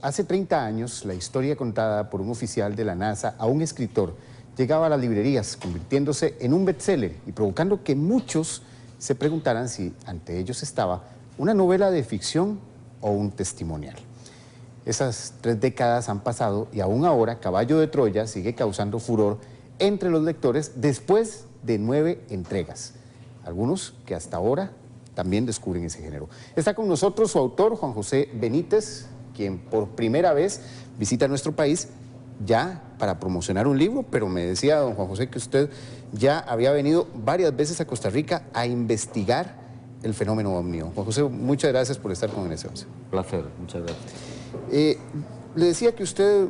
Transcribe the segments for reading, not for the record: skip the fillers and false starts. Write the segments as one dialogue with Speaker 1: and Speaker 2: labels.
Speaker 1: Hace 30 años, la historia contada por un oficial de la NASA a un escritor llegaba a las librerías, convirtiéndose en un bestseller y provocando que muchos se preguntaran si ante ellos estaba una novela de ficción o un testimonial. Esas 3 décadas han pasado y aún ahora Caballo de Troya sigue causando furor entre los lectores después de 9 entregas. Algunos que hasta ahora también descubren ese género. Está con nosotros su autor, Juan José Benítez, quien por primera vez visita nuestro país ya para promocionar un libro, pero me decía don Juan José que usted ya había venido varias veces a Costa Rica a investigar el fenómeno ovni. Juan José, muchas gracias por estar con NS11.
Speaker 2: Placer, muchas gracias.
Speaker 1: Le decía que usted,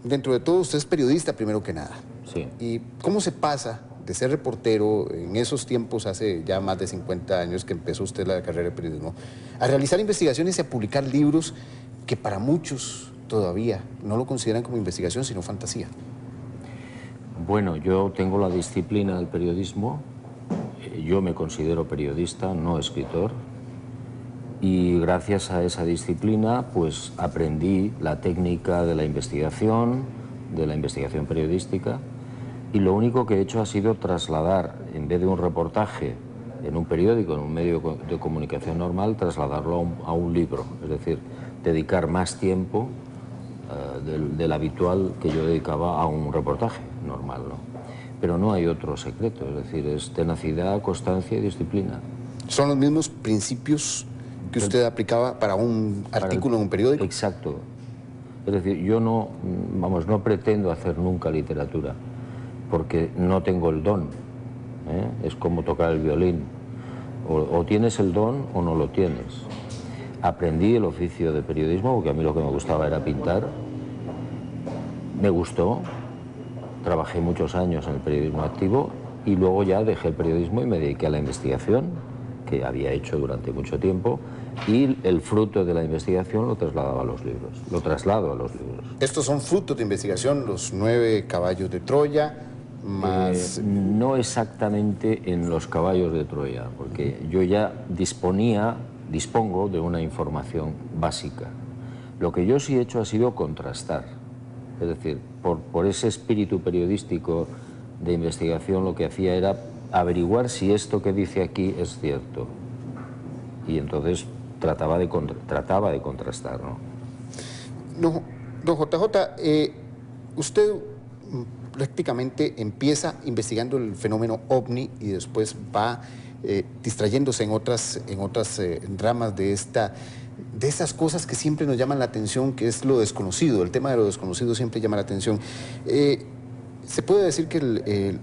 Speaker 1: dentro de todo, usted es periodista primero que nada.
Speaker 2: Sí.
Speaker 1: ¿Y cómo se pasa de ser reportero en esos tiempos, hace ya más de 50 años que empezó usted la carrera de periodismo, a realizar investigaciones y a publicar libros que para muchos todavía no lo consideran como investigación, sino fantasía?
Speaker 2: Bueno, yo tengo la disciplina del periodismo, yo me considero periodista, no escritor, y gracias a esa disciplina pues aprendí la técnica de la investigación periodística, y lo único que he hecho ha sido trasladar, en vez de un reportaje en un periódico, en un medio de comunicación normal, trasladarlo a un libro, es decir, dedicar más tiempo del habitual que yo dedicaba a un reportaje normal, ¿no? Pero no hay otro secreto, es decir, es tenacidad, constancia y disciplina.
Speaker 1: ¿Son los mismos principios que usted aplicaba para un artículo en un periódico?
Speaker 2: Exacto. Es decir, yo no pretendo hacer nunca literatura, porque no tengo el don, ¿eh? Es como tocar el violín. O tienes el don o no lo tienes. Aprendí el oficio de periodismo porque a mí lo que me gustaba era pintar. Me gustó, trabajé muchos años en el periodismo activo y luego ya dejé el periodismo y me dediqué a la investigación, que había hecho durante mucho tiempo, y el fruto de la investigación lo trasladaba a los libros, lo traslado a los libros.
Speaker 1: Estos son frutos de investigación, los 9 caballos de Troya, más...
Speaker 2: No exactamente en los caballos de Troya, porque yo ya dispongo de una información básica. Lo que yo sí he hecho ha sido contrastar, es decir, por ese espíritu periodístico de investigación lo que hacía era averiguar si esto que dice aquí es cierto. Y entonces trataba de contrastar, ¿no?
Speaker 1: No, don JJ, usted prácticamente empieza investigando el fenómeno ovni y después va distrayéndose en otras ramas de esas cosas que siempre nos llaman la atención, que es lo desconocido. El tema de lo desconocido siempre llama la atención. ¿Se puede decir que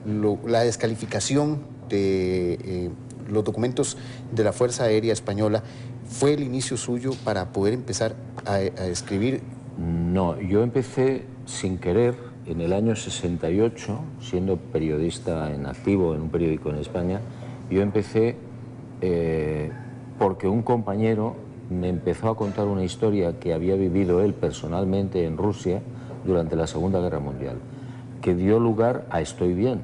Speaker 1: la descalificación de los documentos de la Fuerza Aérea Española fue el inicio suyo para poder empezar a escribir?
Speaker 2: No, yo empecé sin querer en el año 68, siendo periodista en activo en un periódico en España. Yo empecé porque un compañero me empezó a contar una historia que había vivido él personalmente en Rusia durante la Segunda Guerra Mundial, que dio lugar a Estoy Bien.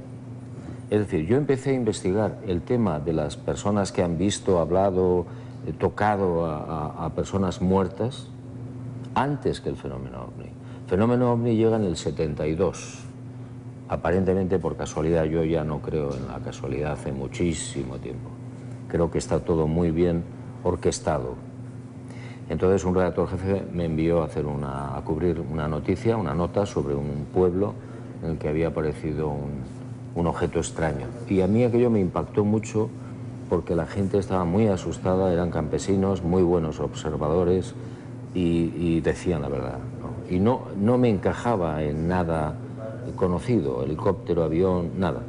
Speaker 2: Es decir, yo empecé a investigar el tema de las personas que han visto, hablado, tocado a personas muertas antes que el fenómeno ovni. El fenómeno ovni llega en el 72. Aparentemente por casualidad, yo ya no creo en la casualidad hace muchísimo tiempo. Creo que está todo muy bien orquestado. Entonces un redactor jefe me envió a cubrir una nota sobre un pueblo en el que había aparecido un objeto extraño. Y a mí aquello me impactó mucho porque la gente estaba muy asustada, eran campesinos, muy buenos observadores y decían la verdad, ¿no? Y no me encajaba en nada conocido, helicóptero, avión, nada.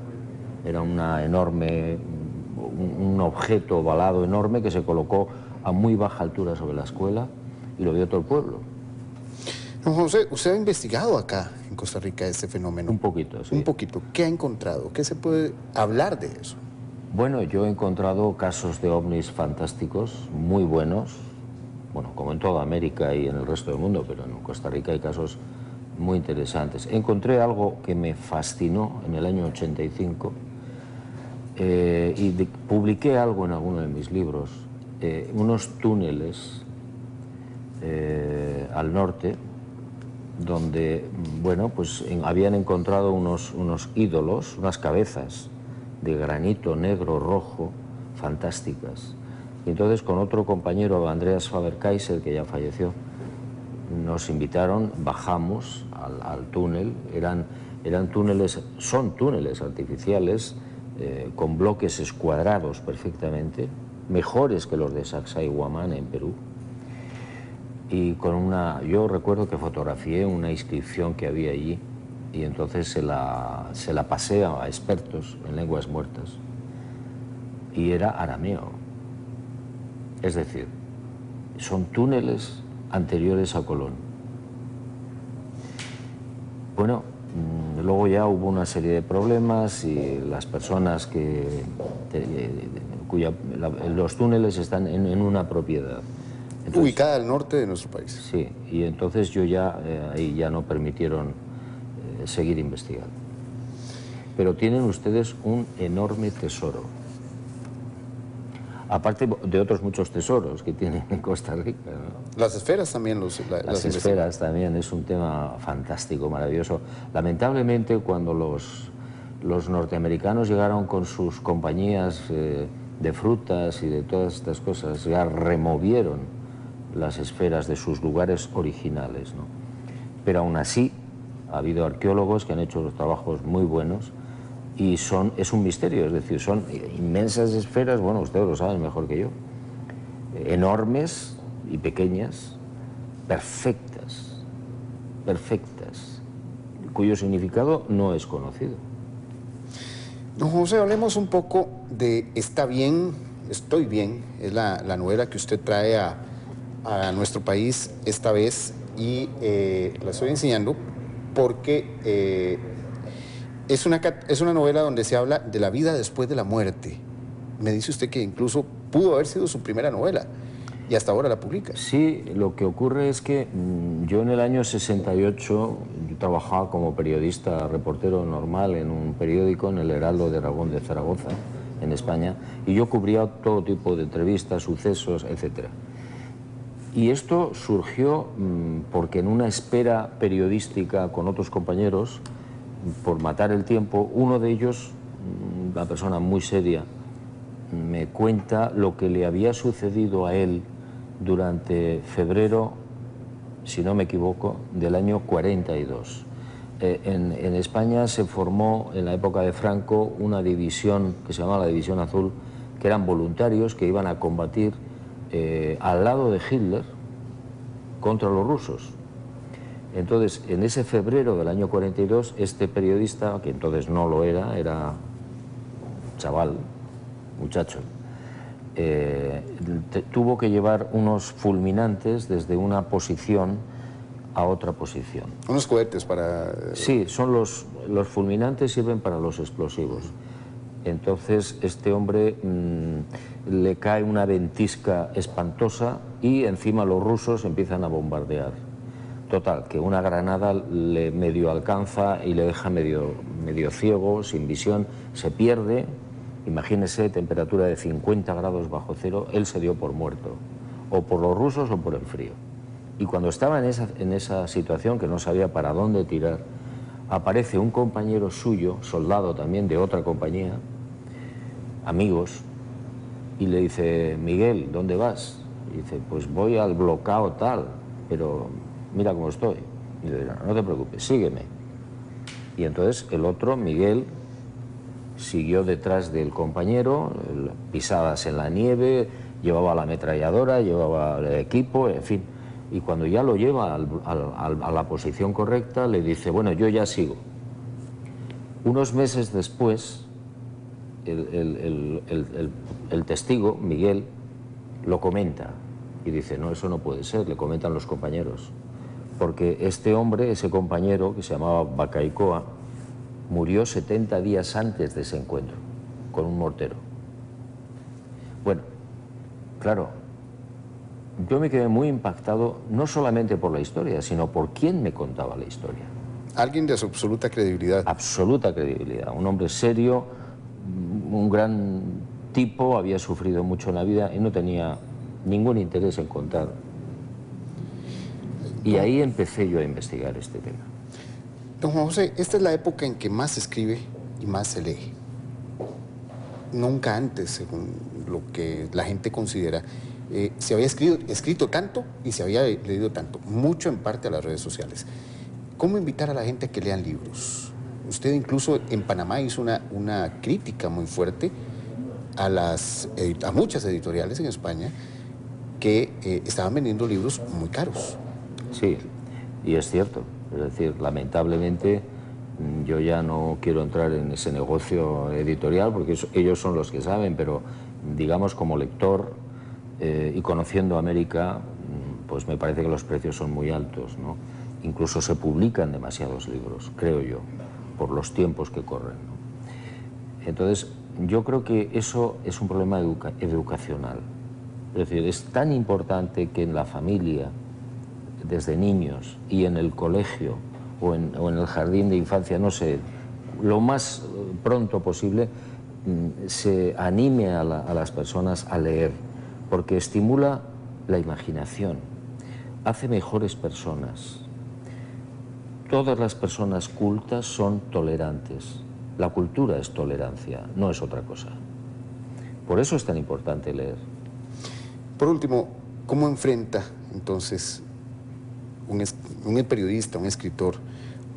Speaker 2: Era un objeto ovalado enorme que se colocó a muy baja altura sobre la escuela y lo vio todo el pueblo.
Speaker 1: Don José, ¿usted ha investigado acá en Costa Rica este fenómeno?
Speaker 2: Un poquito, sí.
Speaker 1: Un poquito. ¿Qué ha encontrado? ¿Qué se puede hablar de eso?
Speaker 2: Bueno, yo he encontrado casos de ovnis fantásticos, muy buenos, bueno, como en toda América y en el resto del mundo, pero en Costa Rica hay casos muy interesantes. Encontré algo que me fascinó en el año 85 y publiqué algo en alguno de mis libros, unos túneles al norte, donde, bueno, pues habían encontrado unos ídolos, unas cabezas de granito negro, rojo, fantásticas. Y entonces con otro compañero, Andreas Faber-Kaiser, que ya falleció, nos invitaron, bajamos al túnel, son túneles artificiales con bloques escuadrados perfectamente, mejores que los de Sacsayhuamán en Perú. Y yo recuerdo que fotografié una inscripción que había allí y entonces se la pasé a expertos en lenguas muertas. Y era arameo. Es decir, son túneles anteriores a Colón. Bueno, luego ya hubo una serie de problemas y las personas los túneles están en una propiedad. Entonces,
Speaker 1: ubicada al norte de nuestro país.
Speaker 2: Sí, y entonces ahí ya no permitieron seguir investigando. Pero tienen ustedes un enorme tesoro. Aparte de otros muchos tesoros que tienen en Costa Rica, ¿no?
Speaker 1: Las esferas también
Speaker 2: Las esferas también es un tema fantástico, maravilloso. Lamentablemente, cuando los norteamericanos llegaron con sus compañías de frutas y de todas estas cosas, ya removieron las esferas de sus lugares originales, ¿no? Pero aún así ha habido arqueólogos que han hecho los trabajos muy buenos y es un misterio, es decir, son inmensas esferas, bueno, ustedes lo saben mejor que yo, enormes y pequeñas, perfectas, cuyo significado no es conocido.
Speaker 1: Don José, hablemos un poco de Está bien, estoy bien, es la novela que usted trae a nuestro país esta vez y la estoy enseñando porque es una novela donde se habla de la vida después de la muerte. Me dice usted que incluso pudo haber sido su primera novela y hasta ahora la publica.
Speaker 2: Sí, lo que ocurre es que yo en el año 68 yo trabajaba como periodista, reportero normal en un periódico, en el Heraldo de Aragón de Zaragoza, en España, y yo cubría todo tipo de entrevistas, sucesos, etc. Y esto surgió porque en una espera periodística con otros compañeros, por matar el tiempo, uno de ellos, una persona muy seria, me cuenta lo que le había sucedido a él durante febrero, si no me equivoco, del año 42. En España se formó en la época de Franco una división que se llamaba la División Azul, que eran voluntarios que iban a combatir al lado de Hitler contra los rusos. Entonces, en ese febrero del año 42, este periodista, que entonces no lo era chaval, muchacho, tuvo que llevar unos fulminantes desde una posición a otra posición.
Speaker 1: Unos cohetes para...
Speaker 2: Sí, los fulminantes sirven para los explosivos. Entonces este hombre le cae una ventisca espantosa y encima los rusos empiezan a bombardear. Total, que una granada le medio alcanza y le deja medio ciego, sin visión, se pierde. Imagínese, temperatura de 50 grados bajo cero, él se dio por muerto, o por los rusos o por el frío. Y cuando estaba en esa situación, que no sabía para dónde tirar, aparece un compañero suyo, soldado también de otra compañía, amigos, y le dice: Miguel, ¿dónde vas? Y dice: pues voy al bloqueo tal, pero mira cómo estoy. Y le dice: no te preocupes, sígueme. Y entonces el otro, Miguel, siguió detrás del compañero, pisadas en la nieve, llevaba la ametralladora, llevaba el equipo, en fin. Y cuando ya lo lleva a la posición correcta, le dice: bueno, yo ya sigo. Unos meses después, el testigo, Miguel, lo comenta y dice: no, eso no puede ser, le comentan los compañeros, porque este hombre, ese compañero que se llamaba Bacaicoa, murió 70 días antes de ese encuentro, con un mortero. Bueno, claro, yo me quedé muy impactado, no solamente por la historia, sino por quién me contaba la historia.
Speaker 1: Alguien de su absoluta credibilidad.
Speaker 2: Absoluta credibilidad, un hombre serio, un gran tipo, había sufrido mucho en la vida y no tenía ningún interés en contar. Y ahí empecé yo a investigar este tema.
Speaker 1: Don Juan José, esta es la época en que más se escribe y más se lee. Nunca antes, según lo que la gente considera, se había escrito tanto y se había leído tanto, mucho en parte a las redes sociales. ¿Cómo invitar a la gente a que lean libros? Usted incluso en Panamá hizo una crítica muy fuerte a muchas editoriales en España que estaban vendiendo libros muy caros.
Speaker 2: Sí, y es cierto. Es decir, lamentablemente yo ya no quiero entrar en ese negocio editorial porque ellos son los que saben, pero digamos como lector y conociendo América, pues me parece que los precios son muy altos, ¿no? Incluso se publican demasiados libros, creo yo, por los tiempos que corren, ¿no? Entonces, yo creo que eso es un problema educacional. Es decir, es tan importante que en la familia, desde niños, y en el colegio o en el jardín de infancia, no sé, lo más pronto posible, se anime a las personas a leer, porque estimula la imaginación, hace mejores personas. Todas las personas cultas son tolerantes. La cultura es tolerancia, no es otra cosa. Por eso es tan importante leer.
Speaker 1: Por último, ¿cómo enfrenta entonces un periodista, un escritor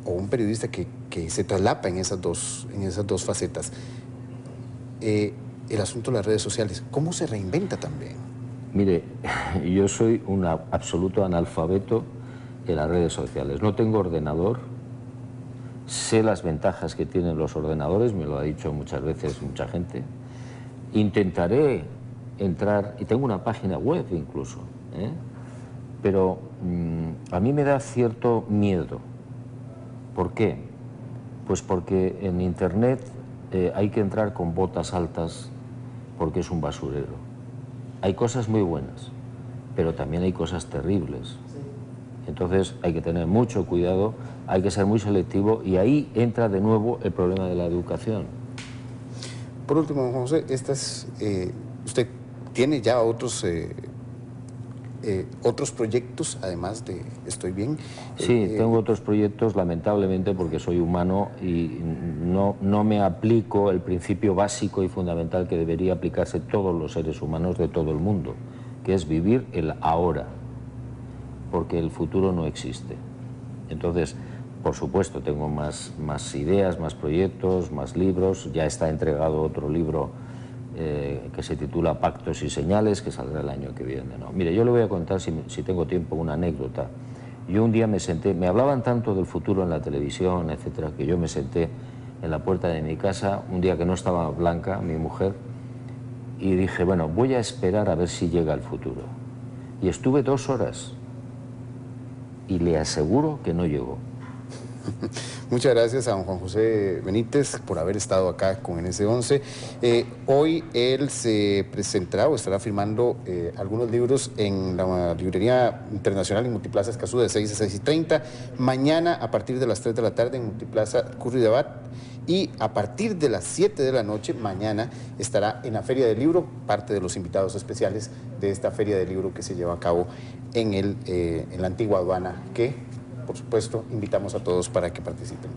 Speaker 1: o un periodista que se traslapa en esas dos facetas el asunto de las redes sociales? ¿Cómo se reinventa también?
Speaker 2: Mire, yo soy un absoluto analfabeto en las redes sociales. No tengo ordenador, sé las ventajas que tienen los ordenadores, me lo ha dicho muchas veces mucha gente. Intentaré entrar, y tengo una página web incluso, pero a mí me da cierto miedo. ¿Por qué? Pues porque en Internet hay que entrar con botas altas porque es un basurero. Hay cosas muy buenas, pero también hay cosas terribles. Entonces hay que tener mucho cuidado, hay que ser muy selectivo y ahí entra de nuevo el problema de la educación.
Speaker 1: Por último, José, usted tiene ya otros proyectos, además de Estoy Bien.
Speaker 2: Sí, tengo otros proyectos, lamentablemente, porque soy humano y no me aplico el principio básico y fundamental que debería aplicarse todos los seres humanos de todo el mundo, que es vivir el ahora, porque el futuro no existe. Entonces, por supuesto, tengo más ideas, más proyectos, más libros. Ya está entregado otro libro que se titula Pactos y Señales, que saldrá el año que viene, ¿no? Mire, yo le voy a contar, si tengo tiempo, una anécdota. Yo un día me senté, me hablaban tanto del futuro en la televisión, etcétera, que yo me senté en la puerta de mi casa, un día que no estaba Blanca, mi mujer, y dije, bueno, voy a esperar a ver si llega el futuro. Y estuve 2 horas y le aseguro que no llegó.
Speaker 1: Muchas gracias a don Juan José Benítez por haber estado acá con NS11. Hoy él se presentará o estará firmando algunos libros en la Librería Internacional en Multiplaza Escazú de 6 a 6:30. Mañana a partir de las 3 de la tarde en Multiplaza Curri de Abad. Y a partir de las 7 de la noche, mañana, estará en la Feria del Libro, parte de los invitados especiales de esta Feria del Libro que se lleva a cabo en la antigua aduana, que por supuesto, invitamos a todos para que participen.